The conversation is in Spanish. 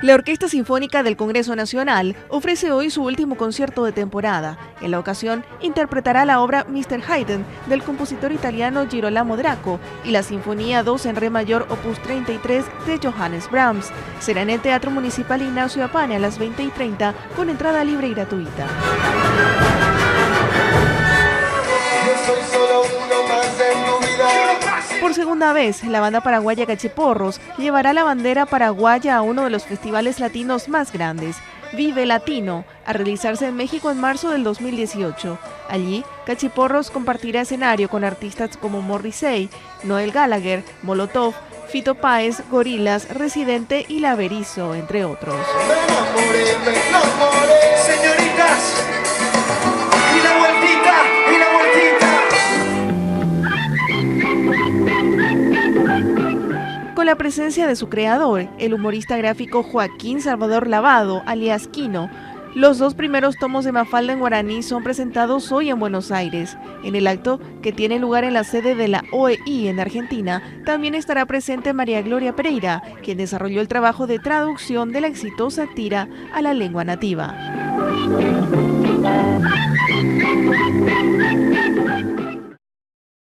La Orquesta Sinfónica del Congreso Nacional ofrece hoy su último concierto de temporada. En la ocasión, interpretará la obra Mr. Haydn del compositor italiano Girolamo Draco y la Sinfonía 2 en Re mayor Opus 33 de Johannes Brahms. Será en el Teatro Municipal Ignacio Apane a las 20:30 con entrada libre y gratuita. Por segunda vez, la banda paraguaya Cachiporros llevará la bandera paraguaya a uno de los festivales latinos más grandes, Vive Latino, a realizarse en México en marzo del 2018. Allí, Cachiporros compartirá escenario con artistas como Morrissey, Noel Gallagher, Molotov, Fito Páez, Gorillaz, Residente y La Berizo, entre otros. Me enamoré, señoritas, y la vueltita, y la vueltita. Con la presencia de su creador, el humorista gráfico Joaquín Salvador Lavado, alias Quino, los dos primeros tomos de Mafalda en guaraní son presentados hoy en Buenos Aires. En el acto, que tiene lugar en la sede de la OEI en Argentina, también estará presente María Gloria Pereira, quien desarrolló el trabajo de traducción de la exitosa tira a la lengua nativa.